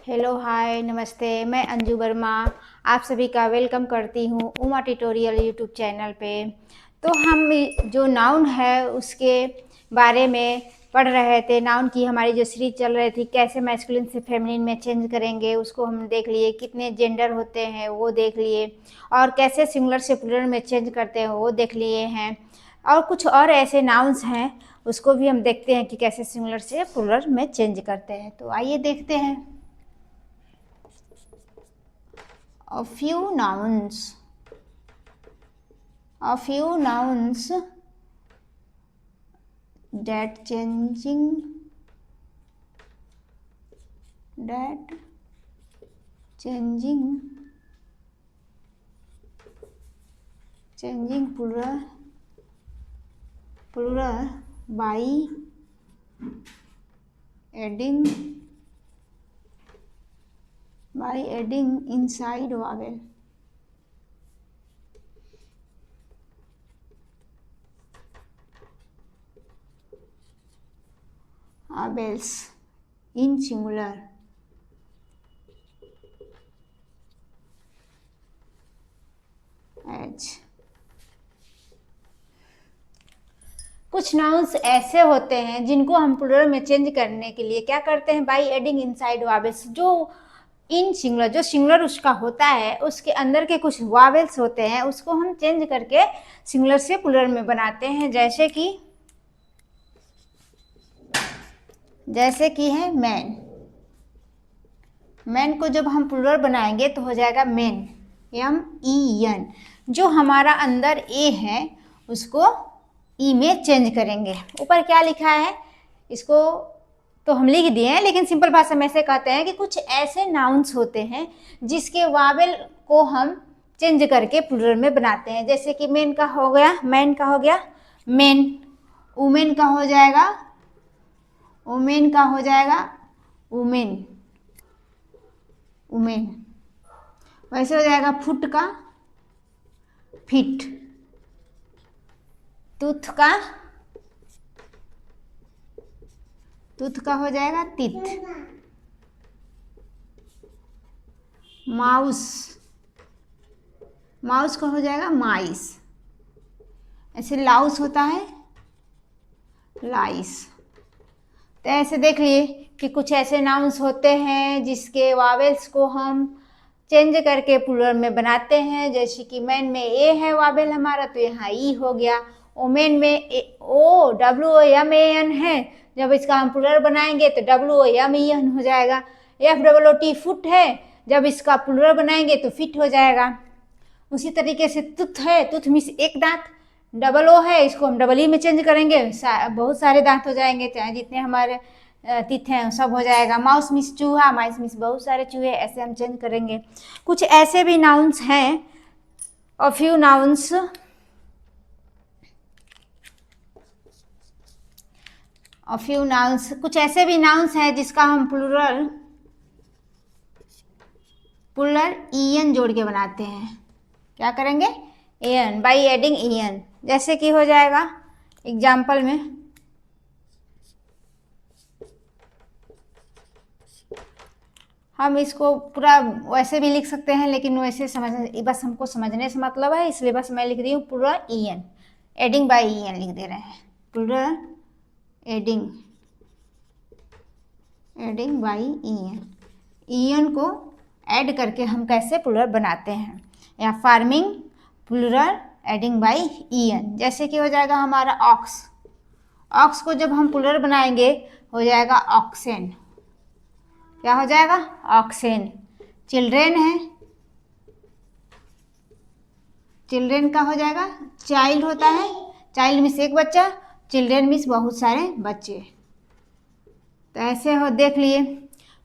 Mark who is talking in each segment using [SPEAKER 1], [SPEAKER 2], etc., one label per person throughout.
[SPEAKER 1] Hello hi नमस्ते। मैं अंजू वर्मा आप सभी का वेलकम करती हूँ उमा ट्यूटोरियल यूट्यूब चैनल पे। तो हम जो नाउन है उसके बारे में पढ़ रहे थे। नाउन की हमारी जो सीरीज चल रही थी, कैसे मैस्कुलिन से फेमिनिन में चेंज करेंगे, उसको हम देख लिए। कितने जेंडर होते हैं वो देख लिए, और कैसे सिंगुलर से प्लूरल में चेंज करते हैं वो देख लिए हैं। और कुछ और ऐसे नाउन्स हैं उसको भी हम देखते हैं कि कैसे सिंगुलर से प्लूरल में चेंज करते हैं। तो आइए देखते हैं। A few nouns that changing plural by adding inside vowels. In singular. कुछ नाउन्स ऐसे होते हैं जिनको हम प्लूरल में चेंज करने के लिए क्या करते हैं, बाई एडिंग इनसाइड वावेल्स। जो इन सिंगुलर, जो सिंगुलर उसका होता है, उसके अंदर के कुछ वावेल्स होते हैं, उसको हम चेंज करके सिंगुलर से प्लूरल में बनाते हैं। जैसे कि है मैन। मैन को जब हम प्लूरल बनाएंगे तो हो जाएगा मेन, MEN। जो हमारा अंदर ए है उसको ई में चेंज करेंगे। ऊपर क्या लिखा है इसको तो हम लिख दिए हैं, लेकिन सिंपल भाषा में ऐसे कहते हैं कि कुछ ऐसे नाउन्स होते हैं जिसके वावेल को हम चेंज करके प्लूरल में बनाते हैं। जैसे कि मैन का हो गया मेन, वुमेन का हो जाएगा वुमेन, वैसे हो जाएगा फुट का फिट, टूथ का हो जाएगा टीथ, माउस का हो जाएगा माइस। ऐसे लाउस होता है लाइस। तो ऐसे देख लिए कि कुछ ऐसे नाउन्स होते हैं जिसके वावेल्स को हम चेंज करके प्लूरल में बनाते हैं। जैसे कि मैन में ए है वावेल हमारा, तो यहाँ ई हो गया। ओमेन में WOMAN है, जब इसका हम प्लूरल बनाएंगे तो WOMEN हो जाएगा। FOOT फुट है, जब इसका प्लूरल बनाएंगे तो फिट हो जाएगा। उसी तरीके से तुथ है, तुथ मीन्स एक दांत। O है, इसको हम E में चेंज करेंगे, बहुत सारे दांत हो जाएंगे, चाहे जितने हमारे तीत हैं सब हो जाएगा। माउस मीन्स चूहा, माइस मीन्स बहुत सारे चूहे, ऐसे हम चेंज करेंगे। कुछ ऐसे भी नाउन्स हैं, अ फ्यू नाउन्स, कुछ ऐसे भी नाउन्स हैं जिसका हम प्लूरल EN जोड़ के बनाते हैं। क्या करेंगे, EN, बाई एडिंग EN। जैसे कि हो जाएगा एग्जाम्पल में, हम इसको पूरा वैसे भी लिख सकते हैं, लेकिन वैसे बस हमको समझने से मतलब है, इसलिए बस मैं लिख रही हूँ plural EN, adding by EN लिख दे रहे हैं। प्लूरल एडिंग बाई EN को ऐड करके हम कैसे प्लूरल बनाते हैं, या forming plural adding by EN। जैसे कि हो जाएगा हमारा ऑक्स को जब हम प्लूरल बनाएंगे हो जाएगा ऑक्सेन। क्या हो जाएगा, ऑक्सेन। चिल्ड्रेन है, चिल्ड्रेन का हो जाएगा चाइल्ड होता है, चाइल्ड मीन्स एक बच्चा, चिल्ड्रेन मीन्स बहुत सारे बच्चे। तो ऐसे हो देख लिए।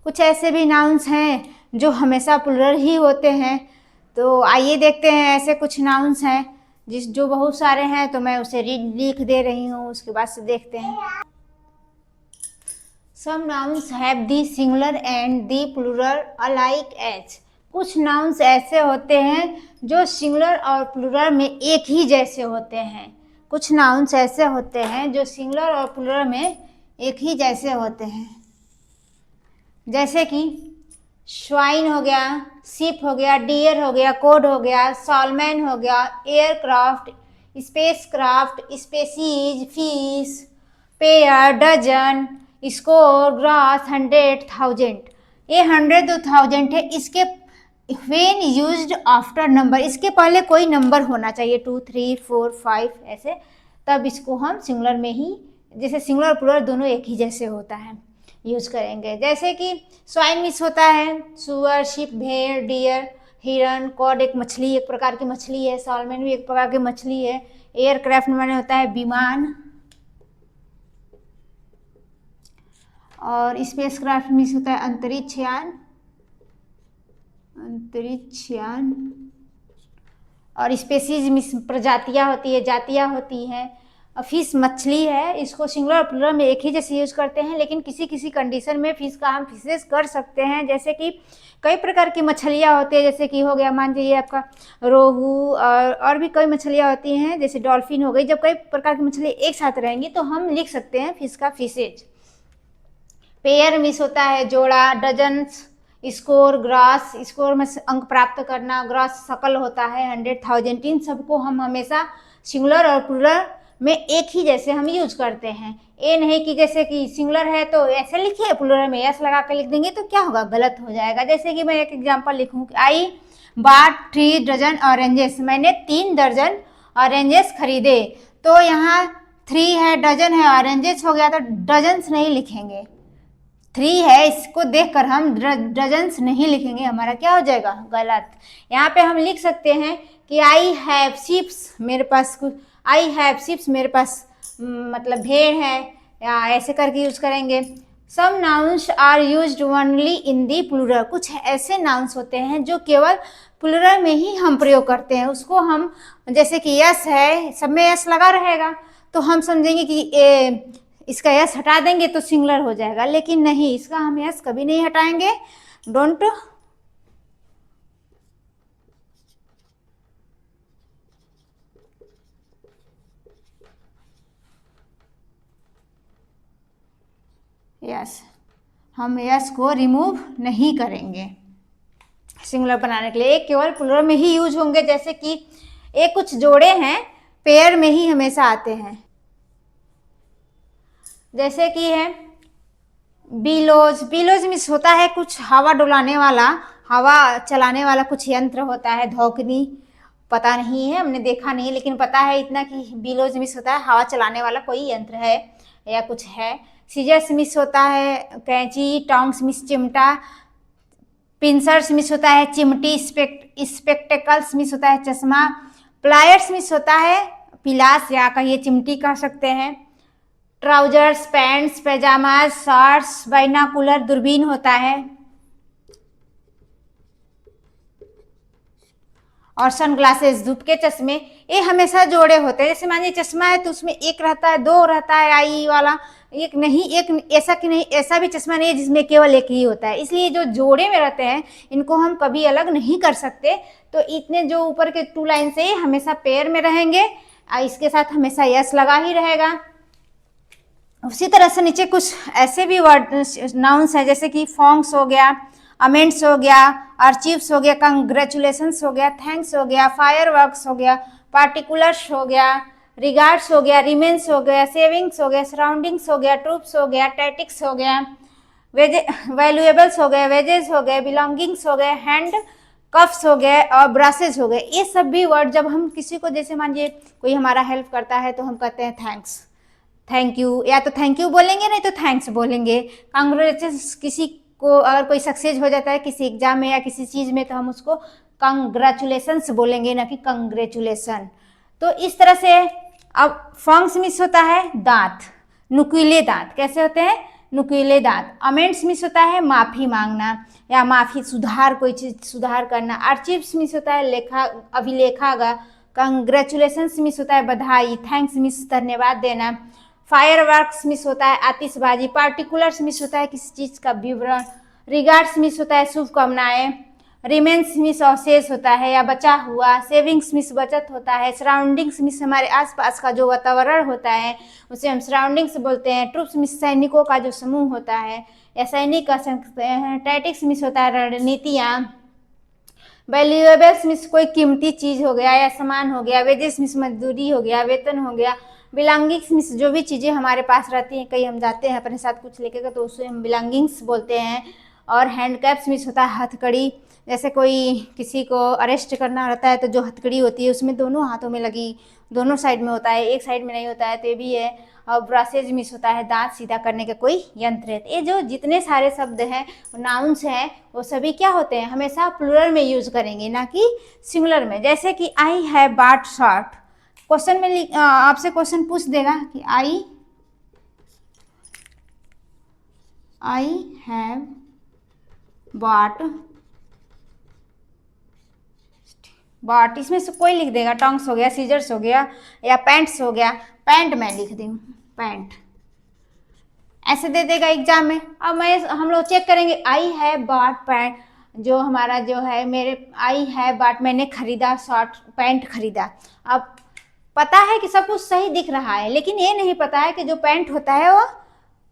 [SPEAKER 1] कुछ ऐसे भी नाउन्स हैं जो हमेशा प्लूरल ही होते हैं। तो आइए देखते हैं, ऐसे कुछ नाउन्स हैं जो बहुत सारे हैं, तो मैं उसे लिख दे रही हूँ, उसके बाद से देखते हैं। Some nouns have the singular and the plural alike as। कुछ नाउन्स ऐसे होते हैं जो सिंगुलर और प्लूरल में एक ही जैसे होते हैं। कुछ नाउन्स ऐसे होते हैं जो सिंगुलर और प्लूरल में एक ही जैसे होते हैं। जैसे कि स्वाइन हो गया, शिप हो गया, डियर हो गया, कोड हो गया, सॉलमैन हो गया, aircraft, spacecraft, species, fees, pair, dozen, score, gross, 100,000। ये 100,000 है। इसके व्हेन यूज्ड आफ्टर नंबर, इसके पहले कोई नंबर होना चाहिए 2, 3, 4, 5 ऐसे, तब इसको हम सिंगुलर में ही, जैसे सिंगुलर और प्लुरल दोनों एक ही जैसे होता है, यूज करेंगे। जैसे कि स्वाइन मिस होता है सुअर, शिप, भेड़, डियर, हिरन, कॉड एक मछली, एक प्रकार की मछली है, सॉलमैन भी एक प्रकार की मछली है, एयरक्राफ्ट माने होता है विमान, और स्पेसक्राफ्ट मिस होता है अंतरिक्षयान, और स्पेसीज मिस प्रजातियां होती है, जातियां होती हैं। फिश मछली है, इसको सिंगुलर और प्लुरल में एक ही जैसे यूज करते हैं, लेकिन किसी किसी कंडीशन में फिश का हम फिशेस कर सकते हैं। जैसे कि कई प्रकार की मछलियाँ होती है, जैसे कि हो गया मान लीजिए आपका रोहू, और भी कई मछलियाँ होती हैं, जैसे डॉल्फिन हो गई। जब कई प्रकार की मछली एक साथ रहेंगी तो हम लिख सकते हैं फिश का फिशेज। पेयर मिस होता है जोड़ा, डजन्स, स्कोर, ग्रास, स्कोर में अंक प्राप्त करना, ग्रास सकल होता है, 100,000। इन सबको हम हमेशा सिंगुलर और प्लुरल में एक ही जैसे हम यूज करते हैं। ये नहीं कि जैसे कि सिंगुलर है तो ऐसे लिखिए, प्लुरल में एस लगा के लिख देंगे तो क्या होगा, गलत हो जाएगा। जैसे कि मैं एक एग्जांपल लिखूं, आई बॉट 3 डजन ऑरेंजेस, मैंने 3 दर्जन ऑरेंजेस खरीदे। तो यहाँ 3 है, डजन है, ऑरेंजेस हो गया, तो डजन्स नहीं लिखेंगे। 3 है, इसको देखकर हम डजन्स नहीं लिखेंगे, हमारा क्या हो जाएगा, गलत। यहाँ पे हम लिख सकते हैं कि आई हैव शिप्स, मेरे पास आई हैव शिप्स, मेरे पास मतलब भेड़ है, या ऐसे करके यूज करेंगे। Some nouns are used only in the plural, कुछ ऐसे नाउन्स होते हैं जो केवल प्लुरल में ही हम प्रयोग करते हैं। उसको हम, जैसे कि यस है, सब में यस लगा रहेगा तो हम समझेंगे कि इसका यस हटा देंगे तो सिंगुलर हो जाएगा, लेकिन नहीं, इसका हम यस कभी नहीं हटाएंगे। डोंट यस, हम यस को रिमूव नहीं करेंगे सिंगुलर बनाने के लिए। एक केवल प्लुरल में ही यूज होंगे, जैसे कि एक कुछ जोड़े हैं पेयर में ही हमेशा आते हैं, जैसे कि है बिलोज। बिलोज मीन्स होता है कुछ हवा डुलाने वाला, हवा चलाने वाला कुछ यंत्र होता है, धौकनी, पता नहीं है, हमने देखा नहीं, लेकिन पता है इतना कि बिलोज मिस होता है हवा चलाने वाला कोई यंत्र है या कुछ है। सीजर्स मिस होता है कैंची, टोंग्स मिस चिमटा, पिंसर्स मिस होता है चिमटी, स्पेक्टेकल्स मिस होता है चश्मा, प्लायर्स मिस होता है पिलास या कहिए चिमटी कह सकते हैं, ट्राउजर्स, पैंट्स, पैजामाज, शॉर्ट्स, बाइनाकुलर दूरबीन होता है, और सनग्लासेस धूप के चश्मे। ये हमेशा जोड़े होते हैं। जैसे मानिए चश्मा है तो उसमें एक रहता है, 2 रहता है, आई वाला एक नहीं, एक ऐसा कि नहीं, ऐसा भी चश्मा नहीं है जिसमें केवल एक ही होता है। इसलिए जो जोड़े में रहते हैं इनको हम कभी अलग नहीं कर सकते। तो इतने जो ऊपर के 2 लाइन से हमेशा पेयर में रहेंगे, इसके साथ हमेशा यस लगा ही रहेगा। उसी तरह से नीचे कुछ ऐसे भी वर्ड नाउन्स है, जैसे कि फॉन्ग्स हो गया, अमेंड्स हो गया, अर्चीव्स हो गया, कंग्रेचुलेशंस हो गया, थैंक्स हो गया, फायरवर्क्स हो गया, पार्टिकुलर्स हो गया, रिगार्ड्स हो गया, रिमेन्स हो गया, सेविंग्स हो गया, सराउंडिंग्स हो गया, ट्रूप्स हो गया, टैटिक्स हो गया, वैल्यूएबल्स हो गए, वेजेस हो गए, बिलोंगिंग्स हो गए, हैंड कफ्स हो गए, और ब्रशेज हो गए। ये सब भी वर्ड जब हम किसी को, जैसे मानिए कोई हमारा हेल्प करता है तो हम कहते हैं थैंक्स, थैंक यू, या तो थैंक यू बोलेंगे नहीं तो थैंक्स बोलेंगे। कांग्रेचुलेशंस, किसी को अगर कोई सक्सेस हो जाता है किसी एग्जाम में या किसी चीज़ में तो हम उसको कंग्रेचुलेशंस बोलेंगे, ना कि कंग्रेचुलेशन। तो इस तरह से अब फॉन्ग्स मिस होता है दांत, नुकीले दांत कैसे होते हैं, नुकीले दांत। अमेंड्स मिस होता है माफ़ी मांगना या माफ़ी, सुधार, कोई चीज़ सुधार करना। आर्चिव्स मिस होता है लेखा, अभिलेखागार। कंग्रेचुलेशंस मिस होता है बधाई। थैंक्स मिस धन्यवाद देना। फायरवर्क्स मिस होता है आतिशबाजी। पार्टिकुलर्स मिस होता है किसी चीज़ का विवरण। रिगार्ड्स मिस होता है शुभकामनाएं। रिमेन्स मिस अवशेष होता है या बचा हुआ। सेविंग्स मिस बचत होता है। सराउंडिंग्स मिस हमारे आसपास का जो वातावरण होता है उसे हम सराउंडिंग्स बोलते हैं। ट्रूप्स मिस सैनिकों का जो समूह होता है। ऐसा ही नहीं कर सकते हैं। टैक्टिक्स मिस होता है रणनीतियाँ। वैल्यूएबल्स मिस कोई कीमती चीज हो गया या सामान हो गया। वेजेस मिस मजदूरी हो गया, वेतन हो गया। बिलोंगिंग्स मिस जो भी चीजें हमारे पास रहती हैं, कहीं हम जाते हैं अपने साथ कुछ लेके तो उसे हम बिलोंगिंग्स बोलते हैं। और हैंडकैप्स मिस होता है हथकड़ी। जैसे कोई किसी को अरेस्ट करना रहता है तो जो हथकड़ी होती है उसमें दोनों हाथों में लगी, दोनों साइड में होता है, एक साइड में नहीं होता है, तो ये भी है। और ब्रशेज मिस होता है दांत सीधा करने का कोई यंत्र है। ये जो जितने सारे शब्द हैं, नाउन्स हैं, वो सभी क्या होते हैं, हमेशा प्लूरल में यूज करेंगे, ना कि सिंगुलर में। जैसे कि I have bought shot, question में आपसे क्वेश्चन पूछ देगा कि आई हैव बॉट, इसमें से कोई लिख देगा, टॉन्ग्स हो गया, सीजर्स हो गया, या पैंट्स हो गया। पैंट मैं लिख दी हूँ, पैंट ऐसे दे देगा एग्जाम में। अब हम लोग चेक करेंगे आई हैव बॉट पैंट, जो हमारा जो है मेरे आई हैव बॉट, मैंने खरीदा शॉर्ट पैंट खरीदा। अब पता है कि सब कुछ सही दिख रहा है, लेकिन ये नहीं पता है कि जो पैंट होता है वो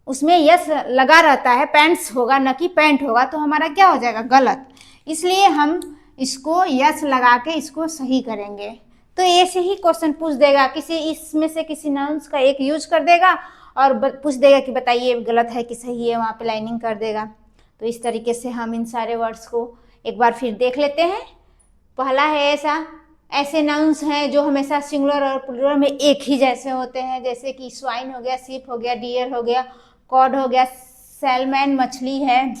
[SPEAKER 1] उसमें यस लगा रहता है, पैंट्स होगा न कि पैंट होगा, तो हमारा क्या हो जाएगा, गलत। इसलिए हम इसको यस लगा के इसको सही करेंगे। तो ऐसे ही क्वेश्चन पूछ देगा, किसी इसमें से किसी नाउन्स का एक यूज कर देगा और पूछ देगा कि बताइए गलत है कि सही है, वहाँ पे लाइनिंग कर देगा। तो इस तरीके से हम इन सारे वर्ड्स को एक बार फिर देख लेते हैं। पहला है ऐसे नाउन्स हैं जो हमेशा सिंगुलर और प्लूरल में एक ही जैसे होते हैं, जैसे कि स्वाइन हो गया, सीप हो गया, डियर हो गया, कॉड हो गया, सैलमन मछली है,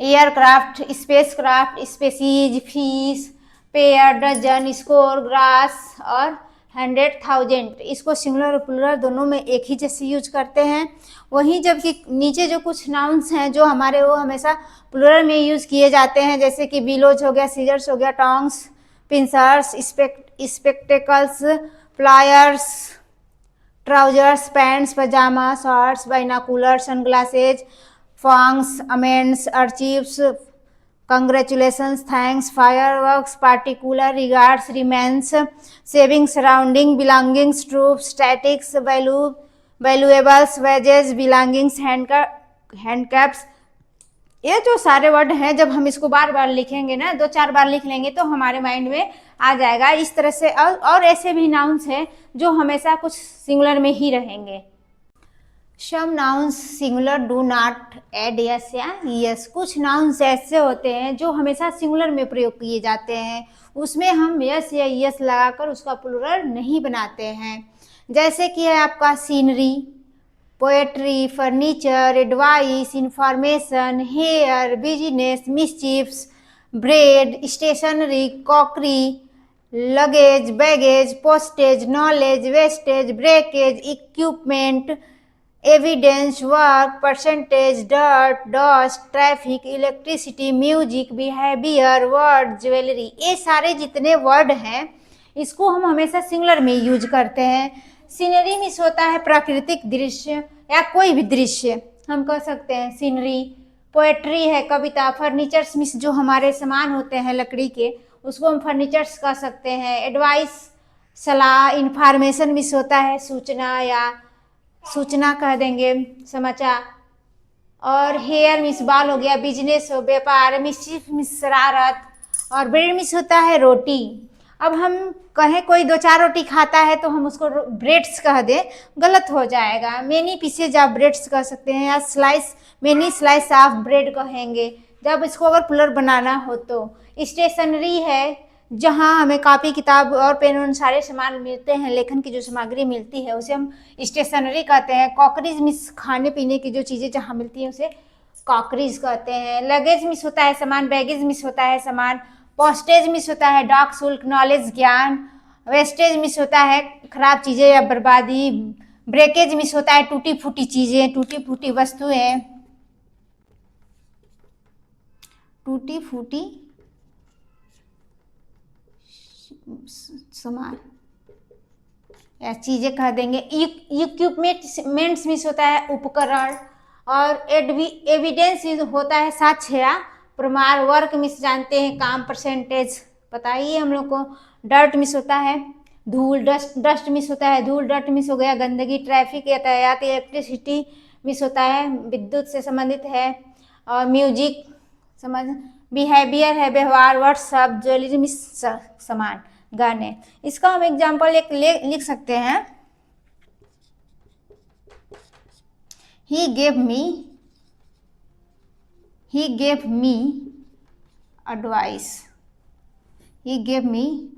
[SPEAKER 1] aircraft, spacecraft, species, fees, pair, dozen, score, gross और 100,000। इसको सिंगुलर और प्लूरल दोनों में एक ही जैसे यूज करते हैं। वहीं जबकि नीचे जो कुछ नाउन्स हैं जो हमारे वो हमेशा प्लूरल में यूज किए जाते हैं, जैसे कि बिलोज हो गया, सीजर्स हो गया, tongs, pincers, spectacles, pliers, trousers, pants, pyjama, shorts, binocular, sunglasses, fangs, amends, archives, congratulations, thanks, fireworks, particular, regards, remains, saving, surrounding, belongings, troops, statics, valuables, wages, belongings, handicaps. ये जो सारे वर्ड हैं, जब हम इसको बार बार लिखेंगे ना, 2-4 बार लिख लेंगे तो हमारे माइंड में आ जाएगा। इस तरह से और ऐसे भी नाउन्स हैं जो हमेशा कुछ सिंगुलर में ही रहेंगे। Some nouns singular do not add S या यस। कुछ नाउन्स ऐसे होते हैं जो हमेशा सिंगुलर में प्रयोग किए जाते हैं, उसमें हम यस या यस लगाकर उसका प्लूरल नहीं बनाते हैं। जैसे कि है आपका scenery, poetry, furniture, advice, information, hair, business, mischiefs, bread, stationery, crockery, luggage, baggage, postage, knowledge, wastage, breakage, equipment, evidence, work, percentage, dirt, dust, traffic, electricity, music, behaviour, word, jewellery. ये सारे जितने वर्ड हैं इसको हम हमेशा सिंगुलर में use करते हैं। सीनरी मीन्स होता है प्राकृतिक दृश्य या कोई भी दृश्य हम कह सकते हैं सीनरी। पोएट्री है कविता। फर्नीचर्स मीन्स जो हमारे सामान होते हैं लकड़ी के, उसको हम फर्नीचर्स कह सकते हैं। एडवाइस सलाह। इंफॉर्मेशन मीन्स होता है सूचना या सूचना कह देंगे, समाचार। और हेयर मीन्स बाल हो गया, बिजनेस हो व्यापार, मिसचिफ मीन्स शरारत, और ब्रेड मीन्स होता है रोटी। अब हम कहें कोई 2-4 रोटी खाता है तो हम उसको ब्रेड्स कह दें, गलत हो जाएगा। मेनी पीसेज आप ब्रेड्स कह सकते हैं, या slice, many slice of bread कहेंगे जब इसको अगर प्लूरल बनाना हो तो। स्टेशनरी है जहाँ हमें कॉपी किताब और पेन उन सारे सामान मिलते हैं, लेखन की जो सामग्री मिलती है उसे हम स्टेशनरी कहते हैं। कॉकरीज मीन्स खाने पीने की जो चीज़ें जहाँ मिलती हैं उसे कॉकरीज कहते हैं। लगेज मिस होता है सामान, बैगेज मिस होता है सामान। पोस्टेज मिस होता है डाक शुल्क, नॉलेज, ज्ञान। वेस्टेज मिस होता है खराब चीज़ें या बर्बादी। ब्रेकेज मिस होता है टूटी फूटी चीज़ें, टूटी फूटी वस्तुएं, टूटी फूटी सामान या चीज़ें कह देंगे। इक्विपमेंट्स मिस होता है उपकरण। और एविडेंस होता है साक्ष्य या प्रमाण। वर्क मिस जानते हैं काम, परसेंटेज पता ही है हम लोग को। डर्ट मिस होता है धूल, डस्ट मिस होता है धूल, डर्ट मिस हो गया गंदगी। ट्रैफिक यातायात, इलेक्ट्रिसिटी मिस होता है, विद्युत से संबंधित है, और म्यूजिक समझ, बिहेवियर है व्यवहार, व्हाट्सअप, ज्वेलरी मिस सामान, गाने। इसका हम एग्जाम्पल एक लिख सकते हैं, he gave me advice, he gave me,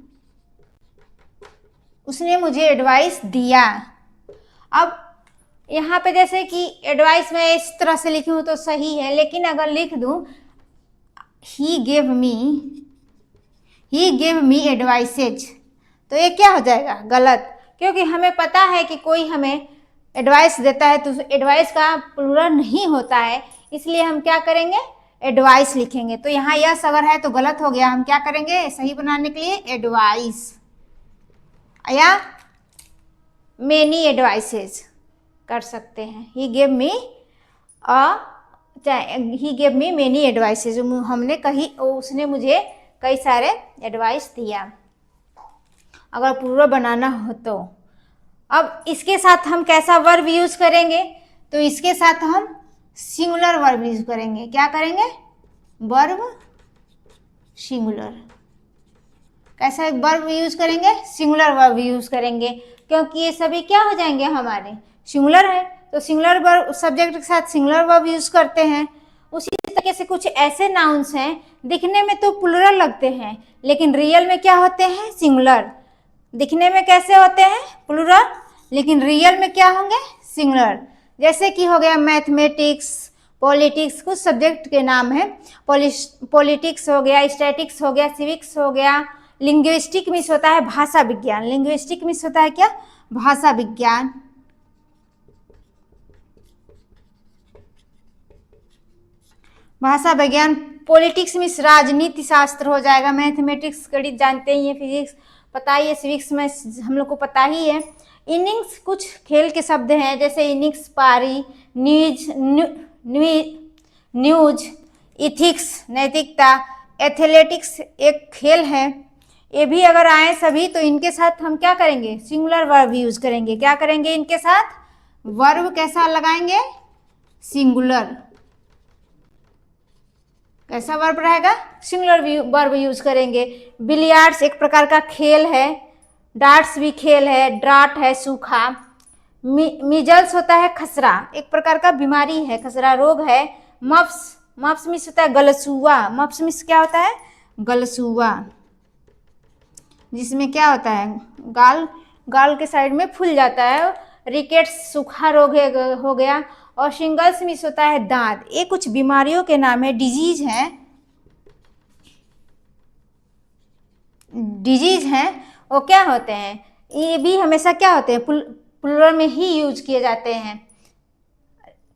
[SPEAKER 1] उसने मुझे एडवाइस दिया। अब यहाँ पे जैसे कि एडवाइस मैं इस तरह से लिखी हूँ तो सही है, लेकिन अगर लिख दूँ ही गेव मी एडवाइसेज, तो ये क्या हो जाएगा, गलत। क्योंकि हमें पता है कि कोई हमें एडवाइस देता है तो एडवाइस का प्लूरल नहीं होता है, इसलिए हम क्या करेंगे, एडवाइस लिखेंगे। तो यहाँ यस अगर है तो गलत हो गया, हम क्या करेंगे सही बनाने के लिए एडवाइस या मेनी एडवाइसेज कर सकते हैं। He gave me many advices, हमने उसने मुझे कई सारे एडवाइस दिया, अगर प्लूरल बनाना हो तो। अब इसके साथ हम कैसा वर्ब यूज करेंगे, तो इसके साथ हम सिंगुलर वर्ब यूज करेंगे। क्या करेंगे, वर्ब सिंगुलर। कैसा वर्ब यूज करेंगे, सिंगुलर वर्ब यूज करेंगे, क्योंकि ये सभी क्या हो जाएंगे हमारे, सिंगुलर है, तो सिंगुलर वर्ब सब्जेक्ट के साथ सिंगुलर वर्ब यूज करते हैं। उसी तरीके से कुछ ऐसे नाउन्स हैं दिखने में तो प्लूरल लगते हैं, लेकिन रियल में क्या होते हैं, सिंगुलर। दिखने में कैसे होते हैं, प्लूरल, लेकिन रियल में क्या होंगे, सिंगुलर। जैसे कि हो गया मैथमेटिक्स, पॉलिटिक्स, कुछ सब्जेक्ट के नाम है। पॉलिटिक्स हो गया, स्टैटिक्स हो गया, सिविक्स हो गया। लिंग्विस्टिक मिस होता है भाषा विज्ञान, लिंग्विस्टिक मिस होता है क्या, भाषा विज्ञान। भाषा विज्ञान, पॉलिटिक्स मिस राजनीति शास्त्र हो जाएगा। मैथमेटिक्स गणित जानते ही है, फिजिक्स पता ही है, सिविक्स में हम लोग को पता ही है। इनिंग्स कुछ खेल के शब्द हैं, जैसे इनिंग्स, पारी, न्यूज, इथिक्स नैतिकता, एथलेटिक्स एक खेल है। ये भी अगर आए सभी तो इनके साथ हम क्या करेंगे, सिंगुलर वर्ब यूज करेंगे। क्या करेंगे, इनके साथ वर्ब कैसा लगाएंगे, सिंगुलर। कैसा वर्ब रहेगा, सिंगुलर वर्ब यूज करेंगे। बिलियर्ड्स एक प्रकार का खेल है, डार्ट्स भी खेल है, ड्राट है सूखा। मीजल्स होता है खसरा, एक प्रकार का बीमारी है, खसरा रोग है। मप्स मिस होता है गलसुआ, मप्स मिस क्या होता है, गलसुआ, जिसमें क्या होता है, गाल के साइड में फूल जाता है। रिकेट्स सूखा रोग हो गया। और शिंगल्स मिस होता है दांत। ये कुछ बीमारियों के नाम है, डिजीज हैं, वो क्या होते हैं, ये भी हमेशा क्या होते हैं, प्लूरल में ही यूज किए जाते हैं।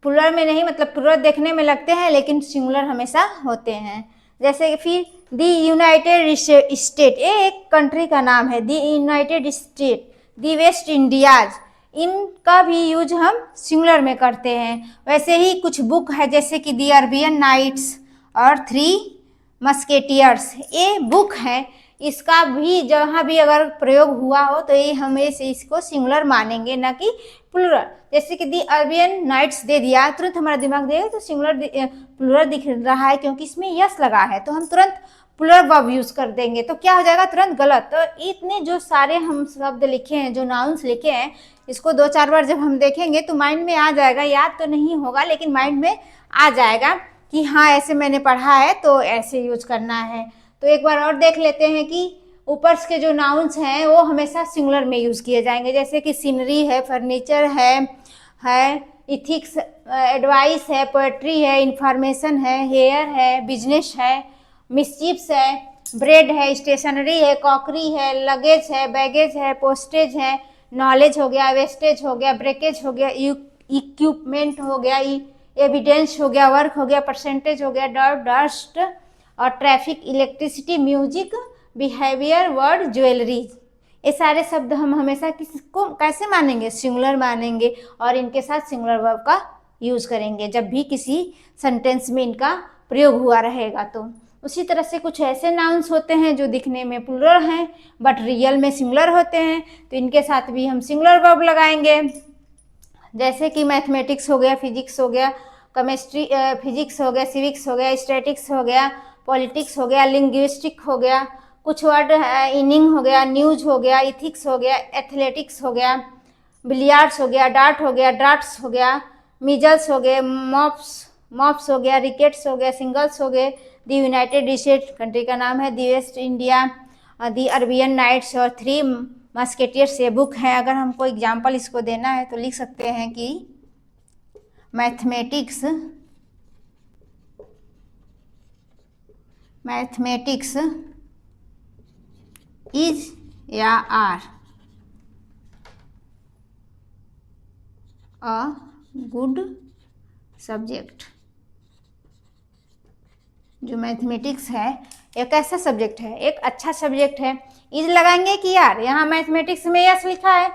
[SPEAKER 1] प्लूरल में नहीं, मतलब प्लूरल देखने में लगते हैं लेकिन सिंगुलर हमेशा होते हैं। जैसे फिर दी यूनाइटेड स्टेट, ये एक कंट्री का नाम है, दी यूनाइटेड स्टेट, दी वेस्ट इंडियाज, इनका भी यूज हम सिंगुलर में करते हैं। वैसे ही कुछ बुक है, जैसे कि दी अरेबियन नाइट्स और थ्री मस्केटियर्स, ये बुक है, इसका भी जहाँ भी अगर प्रयोग हुआ हो तो ये हमें इसको सिंगुलर मानेंगे, ना कि प्लूरल। जैसे कि दी अरेबियन नाइट्स दे दिया, तुरंत हमारा दिमाग देगा तो सिंगुलर प्लूरल दिख रहा है, क्योंकि इसमें यस लगा है, तो हम तुरंत प्लूरल वर्ब यूज कर देंगे, तो क्या हो जाएगा, तुरंत गलत। तो इतने जो सारे हम शब्द लिखे हैं, जो नाउन्स लिखे हैं, इसको 2-4 बार जब हम देखेंगे तो माइंड में आ जाएगा, याद तो नहीं होगा लेकिन माइंड में आ जाएगा कि हाँ ऐसे मैंने पढ़ा है तो ऐसे यूज करना है। तो एक बार और देख लेते हैं कि ऊपर के जो नाउन्स हैं वो हमेशा सिंगुलर में यूज किए जाएंगे, जैसे कि सीनरी है, फर्नीचर है, इथिक्स, एडवाइस है, पोएट्री है, इंफॉर्मेशन है, हेयर है, बिजनेस है, मिसचिप्स है, ब्रेड है, स्टेशनरी है, कॉकरी है, लगेज है, बैगेज है, पोस्टेज है, नॉलेज हो गया, वेस्टेज हो गया, ब्रेकेज हो गया, इक्विपमेंट हो गया, एविडेंस हो गया, वर्क हो गया, परसेंटेज हो गया, डस्ट और traffic, electricity, music, behaviour, word, jewellery. ये सारे शब्द हम हमेशा किसको कैसे मानेंगे, सिंगुलर मानेंगे, और इनके साथ सिंगुलर वर्ब का यूज करेंगे जब भी किसी सेंटेंस में इनका प्रयोग हुआ रहेगा। तो उसी तरह से कुछ ऐसे नाउन्स होते हैं जो दिखने में प्लूरल हैं बट रियल में सिंगुलर होते हैं, तो इनके साथ भी हम सिंगुलर वर्ब लगाएंगे। जैसे कि मैथमेटिक्स हो गया, फिजिक्स हो गया, केमिस्ट्री, फिजिक्स हो गया, सिविक्स हो गया, स्टैटिक्स हो गया, पॉलिटिक्स हो गया, लिंग्विस्टिक हो गया, कुछ वर्ड इनिंग हो गया, न्यूज हो गया, इथिक्स हो गया, एथलेटिक्स हो गया, बिलियर्ड्स हो गया, डार्ट हो गया, ड्राफ्ट्स हो गया, मिजल्स हो गए, मॉप्स हो गया, रिकेट्स हो गया, सिंगल्स हो गए, दी यूनाइटेड स्टेट कंट्री का नाम है, दी वेस्ट इंडिया, दी अरबियन नाइट्स और थ्री मस्केटियर्स ये बुक है। अगर हमको एग्जाम्पल इसको देना है तो लिख सकते हैं कि मैथमेटिक्स इज या आर अ गुड सब्जेक्ट। जो मैथमेटिक्स है एक ऐसा सब्जेक्ट है, एक अच्छा सब्जेक्ट है। इज लगाएंगे कि यार, यहाँ मैथमेटिक्स में यस लिखा है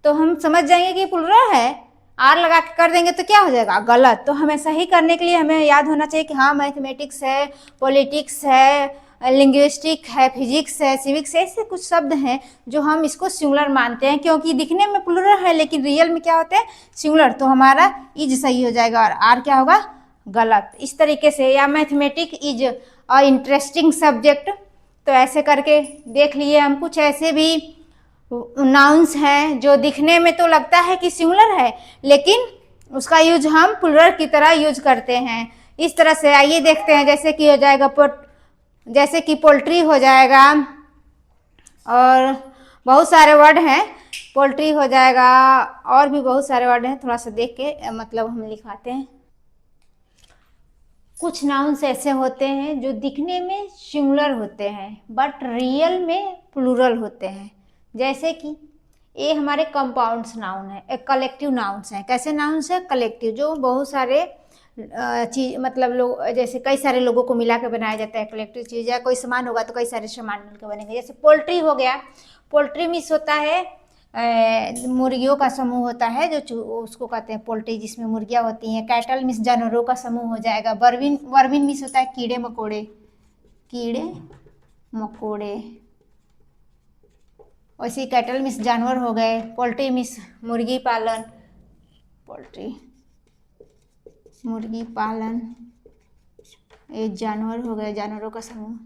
[SPEAKER 1] तो हम समझ जाएंगे कि प्लुरल है। आर लगा के कर देंगे तो क्या हो जाएगा, गलत। तो हमें सही करने के लिए हमें याद होना चाहिए कि हाँ मैथमेटिक्स है, पॉलिटिक्स है, लिंग्विस्टिक है, फिजिक्स है, सिविक्स है, ऐसे कुछ शब्द हैं जो हम इसको सिंगुलर मानते हैं क्योंकि दिखने में प्लुरल है लेकिन रियल में क्या होते हैं, सिंगुलर। तो हमारा इज सही हो जाएगा और आर क्या होगा, गलत। इस तरीके से, या mathematics is a interesting subject, तो ऐसे करके देख लिए हम। कुछ ऐसे भी नाउन्स हैं जो दिखने में तो लगता है कि सिंगुलर है लेकिन उसका यूज हम प्लुरल की तरह यूज करते हैं। इस तरह से आइए देखते हैं, जैसे कि हो जाएगा जैसे कि पोल्ट्री हो जाएगा, और बहुत सारे वर्ड हैं, पोल्ट्री हो जाएगा, और भी बहुत सारे वर्ड हैं, थोड़ा सा देख के मतलब हम लिखाते हैं। कुछ नाउन्स ऐसे होते हैं जो दिखने में सिंगुलर होते हैं बट रियल में प्लूरल होते हैं। जैसे कि ये हमारे कंपाउंड्स नाउन है, एक कलेक्टिव नाउन्स हैं। कैसे नाउन्स है, कलेक्टिव, जो बहुत सारे चीज मतलब लोग, जैसे कई सारे लोगों को मिला के बनाया जाता है कलेक्टिव चीज। या कोई सामान होगा तो कई सारे सामान मिलकर बनेंगे। जैसे पोल्ट्री हो गया, पोल्ट्री मीन्स होता है मुर्गियों का समूह होता है जो उसको कहते हैं पोल्ट्री, जिसमें मुर्गियां होती हैं। कैटल मीन्स जानवरों का समूह हो जाएगा। वर्मिन मीन्स होता है कीड़े मकोड़े, कीड़े मकोड़े। वैसे कैटल मीन्स जानवर हो गए, पोल्ट्री मीन्स मुर्गी पालन, पोल्ट्री मुर्गी पालन, ये जानवर हो गए, जानवरों का समूह।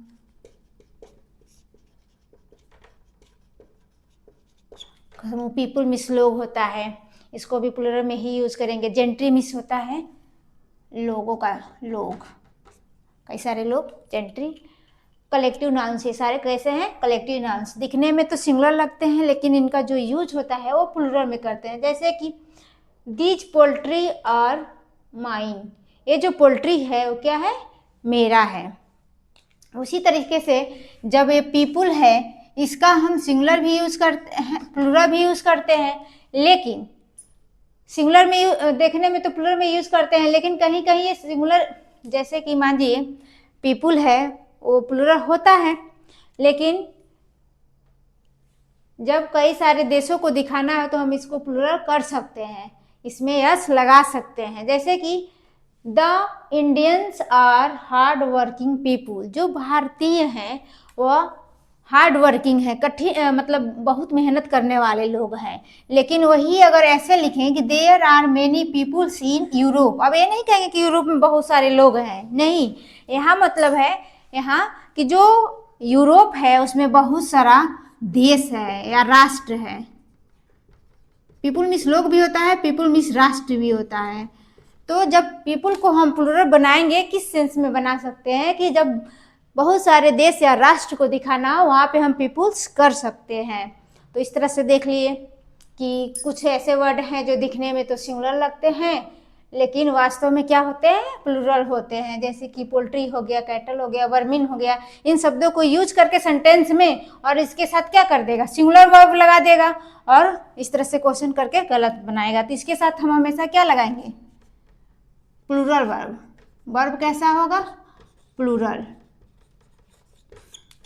[SPEAKER 1] पीपुल मिस लोग होता है, इसको भी प्लुरल में ही यूज करेंगे। जेंट्री मिस होता है लोगों का, लोग, कई सारे लोग, जेंट्री। कलेक्टिव नाउन्स, ये सारे कैसे हैं, कलेक्टिव नाउन्स। दिखने में तो सिंगुलर लगते हैं लेकिन इनका जो यूज होता है वो प्लुरल में करते हैं। जैसे कि दीज पोल्ट्री आर माइन, ये जो पोल्ट्री है वो क्या है, मेरा है। उसी तरीके से जब ये पीपुल है, इसका हम सिंगुलर भी यूज करते हैं, प्लुरल भी यूज करते हैं, लेकिन सिंगुलर में देखने में तो प्लुरल में यूज करते हैं लेकिन कहीं कहीं ये सिंगुलर, जैसे कि मान लीजिए पीपुल है वो प्लुरल होता है लेकिन जब कई सारे देशों को दिखाना है तो हम इसको प्लुरल कर सकते हैं, इसमें यस लगा सकते हैं। जैसे कि the Indians are hard working people, जो भारतीय हैं वह हार्ड वर्किंग है, कठिन मतलब बहुत मेहनत करने वाले लोग हैं। लेकिन वही अगर ऐसे लिखें कि there are many peoples in Europe, अब ये नहीं कहेंगे कि यूरोप में बहुत सारे लोग हैं, नहीं, यहाँ मतलब है यहाँ कि जो यूरोप है उसमें बहुत सारा देश है या राष्ट्र है। पीपुल मीन्स लोग भी होता है, पीपुल मीन्स राष्ट्र भी होता है। तो जब पीपुल को हम प्लुरल बनाएंगे, किस सेंस में बना सकते हैं कि जब बहुत सारे देश या राष्ट्र को दिखाना हो वहाँ पे हम पीपुल्स कर सकते हैं। तो इस तरह से देख लिए कि कुछ ऐसे वर्ड हैं जो दिखने में तो सिंगुलर लगते हैं लेकिन वास्तव में क्या होते हैं, प्लुरल होते हैं। जैसे कि पोल्ट्री हो गया, कैटल हो गया, वर्मिन हो गया, इन शब्दों को यूज करके सेंटेंस में और इसके साथ क्या कर देगा, सिंगुलर वर्ब लगा देगा और इस तरह से क्वेश्चन करके गलत बनाएगा। तो इसके साथ हम हमेशा क्या लगाएंगे, प्लुरल वर्ब। वर्ब कैसा होगा, प्लुरल,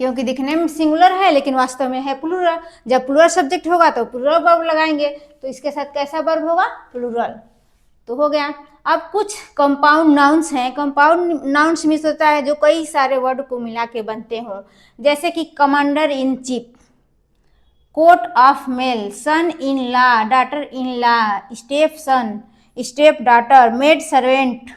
[SPEAKER 1] क्योंकि दिखने में सिंगुलर है लेकिन वास्तव में है प्लुरल। जब प्लुरल सब्जेक्ट होगा तो प्लुरल वर्ब लगाएंगे, तो इसके साथ कैसा वर्ब होगा, प्लुरल। तो हो गया। अब कुछ कंपाउंड नाउन्स हैं। कंपाउंड नाउन्स मीन्स होता है जो कई सारे वर्ड को मिला के बनते हों। जैसे कि commander in chief, coat of mail, son in law, daughter in law, step son, step daughter, maid servant,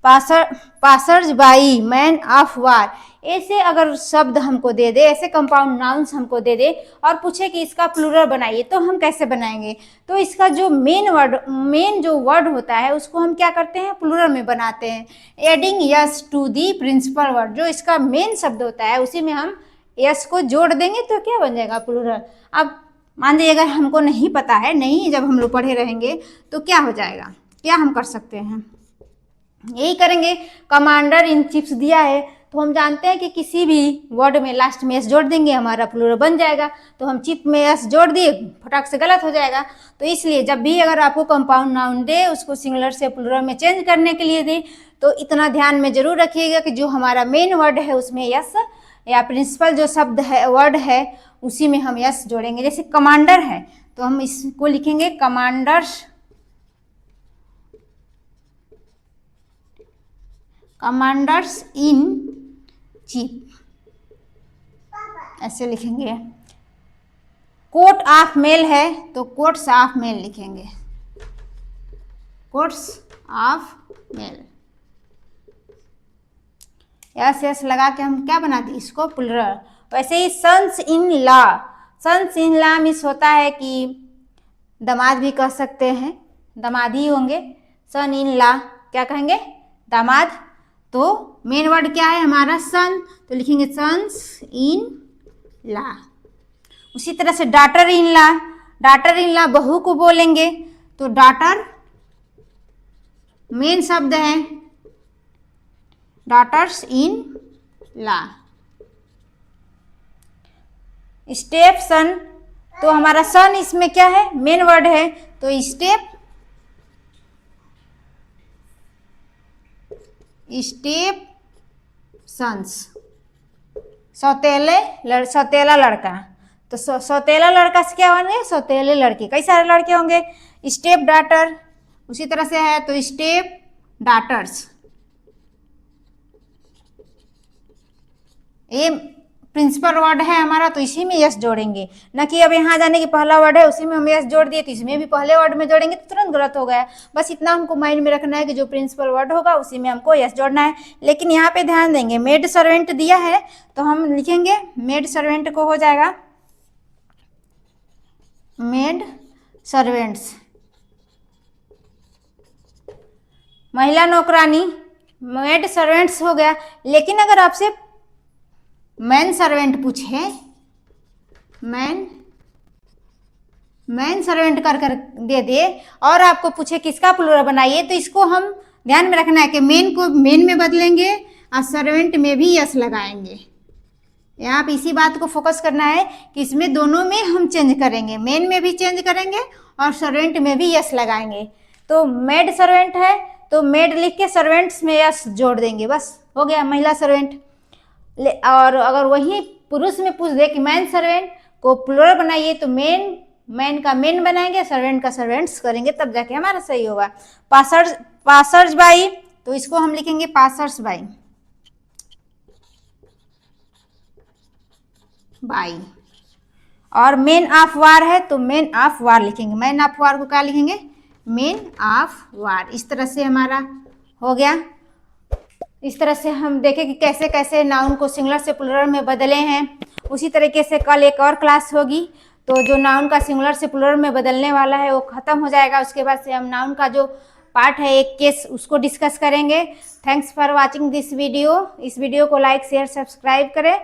[SPEAKER 1] passers by, man of war. ऐसे अगर शब्द हमको दे दे, ऐसे कंपाउंड नाउन्स हमको दे दे और पूछे कि इसका प्लूरल बनाइए, तो हम कैसे बनाएंगे? तो इसका जो मेन जो वर्ड होता है उसको हम क्या करते हैं, प्लूरल में बनाते हैं। Adding S to the principal word, जो इसका मेन शब्द होता है उसी में हम यस को जोड़ देंगे तो क्या बन जाएगा, प्लूरल। अब मान लीजिए अगर हमको नहीं पता है, नहीं जब हम लोग पढ़े रहेंगे तो क्या हो जाएगा, क्या हम कर सकते हैं, यही करेंगे। कमांडर इन चीफ्स दिया है तो हम जानते हैं कि किसी भी वर्ड में लास्ट में एस जोड़ देंगे, हमारा प्लूरल बन जाएगा। तो हम चीफ में एस जोड़ दिए, फटाक से गलत हो जाएगा। तो इसलिए जब भी अगर आपको कंपाउंड नाउन दे, उसको सिंगुलर से प्लूरल में चेंज करने के लिए दे, तो इतना ध्यान में जरूर रखिएगा कि जो हमारा मेन वर्ड है उसमें यस, या प्रिंसिपल जो शब्द है, वर्ड है, उसी में हम यस जोड़ेंगे। जैसे कमांडर है तो हम इसको लिखेंगे कमांडर्स, कमांडर्स इन चीफ, ऐसे लिखेंगे। कोट ऑफ मेल है तो कोट्स ऑफ मेल लिखेंगे, coats of mail. Yes yes लगा के हम क्या बनाते, इसको प्लूरल। वैसे ही sons in law, sons in law means होता है कि दामाद भी कह सकते हैं, दामाद ही होंगे। सन इन लॉ क्या कहेंगे, दामाद। तो मेन वर्ड क्या है हमारा, सन, तो लिखेंगे सन्स इन लॉ। उसी तरह से daughter in law, daughter in law बहू को बोलेंगे तो डॉटर मेन शब्द है, daughters in law. Step son, तो हमारा सन इसमें क्या है, मेन वर्ड है, तो स्टेप, स्टेप सन्स, सौतेला लड़का। तो सौतेला लड़का से क्या होंगे, सौतेले लड़के। कई सारे लड़के होंगे। स्टेप डॉटर उसी तरह से है तो स्टेप डॉटर्स। ये प्रिंसिपल वर्ड है हमारा तो इसी में यस जोड़ेंगे, न कि अब यहाँ जाने की पहला वर्ड है उसी में हम यस जोड़ दिए तो इसमें भी पहले वर्ड में जोड़ेंगे तो तुरंत गलत हो गया। बस इतना हमको माइंड में रखना है कि जो प्रिंसिपल वर्ड होगा उसी में हमको यस जोड़ना है। लेकिन यहाँ पे ध्यान देंगे, मेड सर्वेंट दिया है तो हम लिखेंगे मेड सर्वेंट को हो जाएगा मेड सर्वेंट्स, महिला नौकरानी, मेड सर्वेंट्स हो गया। लेकिन अगर आपसे मैन सर्वेंट पूछे, मैन सर्वेंट कर दे दे और आपको पूछे किसका प्लूरल बनाइए, तो इसको हम ध्यान में रखना है कि मेन को मेन में बदलेंगे और सर्वेंट में भी यस लगाएंगे। यहाँ पे इसी बात को फोकस करना है कि इसमें दोनों में हम चेंज करेंगे, मेन में भी चेंज करेंगे और सर्वेंट में भी यस लगाएंगे। तो मेड सर्वेंट है तो मेड लिख के सर्वेंट्स में यस जोड़ देंगे, बस हो गया महिला सर्वेंट। और अगर वही पुरुष में पूछ दे कि मैन सर्वेंट को प्लूरल बनाइए तो मैन का मेन बनाएंगे, सर्वेंट का सर्वेंट्स करेंगे, तब जाके हमारा सही होगा। पासर्स बाई, तो इसको हम लिखेंगे पासर्स बाई, बाई। और मेन ऑफ वार है तो मेन ऑफ वार लिखेंगे, मैन ऑफ वार को क्या लिखेंगे, मेन ऑफ वार। इस तरह से हमारा हो गया। इस तरह से हम देखें कि कैसे कैसे नाउन को सिंगुलर से प्लूरल में बदले हैं। उसी तरीके से कल एक और क्लास होगी तो जो नाउन का सिंगुलर से प्लूरल में बदलने वाला है वो खत्म हो जाएगा। उसके बाद से हम नाउन का जो पार्ट है एक केस उसको डिस्कस करेंगे। Thanks for watching this video. इस वीडियो को लाइक शेयर सब्सक्राइब करें।